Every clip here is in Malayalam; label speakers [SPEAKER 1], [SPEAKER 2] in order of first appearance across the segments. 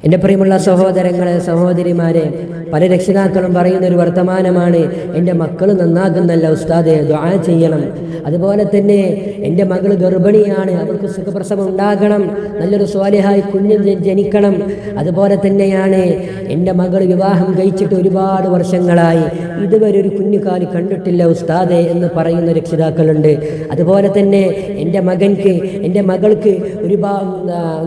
[SPEAKER 1] എൻ്റെ പ്രിയമുള്ള സഹോദരങ്ങളെ, സഹോദരിമാരെ, പല രക്ഷിതാക്കളും പറയുന്നൊരു വർത്തമാനമാണ്, എൻ്റെ മക്കൾ നന്നാകുന്നല്ല ഉസ്താദേ, ദുആ ചെയ്യണം. അതുപോലെ തന്നെ എൻ്റെ മകൾ ഗർഭിണിയാണ്, അവർക്ക് സുഖപ്രസവം ഉണ്ടാകണം, നല്ലൊരു സ്വാലിഹായി കുഞ്ഞ് ജനിക്കണം. അതുപോലെ തന്നെയാണ് എൻ്റെ മകൾ വിവാഹം കഴിച്ചിട്ട് ഒരുപാട് വർഷങ്ങളായി, ഇതുവരെ ഒരു കുഞ്ഞുകാലി കണ്ടിട്ടില്ല ഉസ്താദേ എന്ന് പറയുന്ന രക്ഷിതാക്കളുണ്ട്. അതുപോലെ തന്നെ എൻ്റെ മകൾക്ക്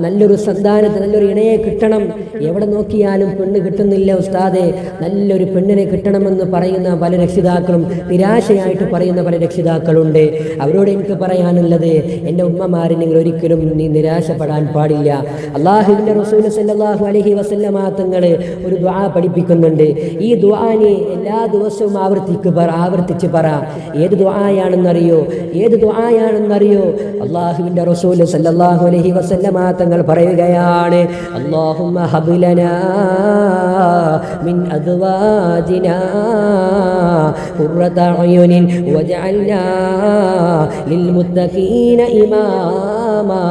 [SPEAKER 1] നല്ലൊരു സന്താനത്തിന്, നല്ലൊരു ഇണയെ കിട്ടണം, എവിടെ നോക്കിയാലും പെണ്ണ് കിട്ടുന്നില്ല ഉസ്താദേ, നല്ലൊരു പെണ്ണിനെ കിട്ടണമെന്ന് പറയുന്ന പല രക്ഷിതാക്കളും, നിരാശയായിട്ട് പറയുന്ന പല രക്ഷിതാക്കളുണ്ട്. അവരോട് എനിക്ക് പറയാനുള്ളത്, എൻ്റെ ഉമ്മമാരെ നിങ്ങൾ ഒരിക്കലും നിരാശപ്പെടാൻ പാടില്ല. അല്ലാഹുവിൻ്റെ റസൂൽ സല്ലല്ലാഹു അലൈഹി വസല്ലമ തങ്ങൾ ഒരു ദുആ പഠിപ്പിക്കുന്നുണ്ട്. ഈ ദുആനെ എല്ലാ ദിവസവും ആവർത്തിച്ച് പറ. ഏത് ദുആയാണെന്നറിയോ? അല്ലാഹുവിൻ്റെ റസൂൽ സല്ലല്ലാഹു അലൈഹി വസല്ലമ തങ്ങൾ പറയുകയാണ്, അല്ലാഹുമ്മ ഹബ് ലനാ മിൻ അസ്വാജിനാ ഖുർറത അയുനിൻ വജഅൽനാ ലിൽമുത്തഖീന ഇമാമാ.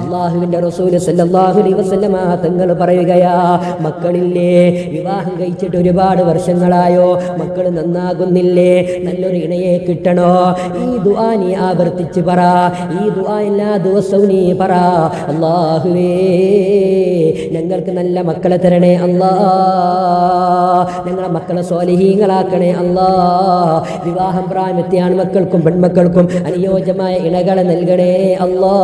[SPEAKER 1] അല്ലാഹുവിൻ്റെ റസൂൽ സല്ലല്ലാഹു അലൈഹി വസല്ലമ തങ്ങൾ പറയുകയാ, മക്കളില്ലേ, വിവാഹം കഴിച്ചിട്ട് ഒരുപാട് വർഷങ്ങളായോ, മക്കൾ നന്നാകുന്നില്ലേ, നല്ലൊരു ഇണയെ കിട്ടണോ? ഈ ദുആ നീ ആവർത്തിച്ച് പറ. ഈ ദുആ എല്ലാ ദിവസവും നീ പറ. അല്ലാഹുവേ, ഞങ്ങൾക്ക് നല്ല മക്കളെ തരണേ അല്ലാ, ഞങ്ങളെ മക്കളെ സ്വാലിഹീങ്ങളാക്കണേ അല്ലാ. വിവാഹം പ്രായമെത്തിയ ആൺമക്കൾക്കും പെൺമക്കൾക്കും അനുയോജ്യമായ ഇണകളെ നൽകണേ അല്ലാ.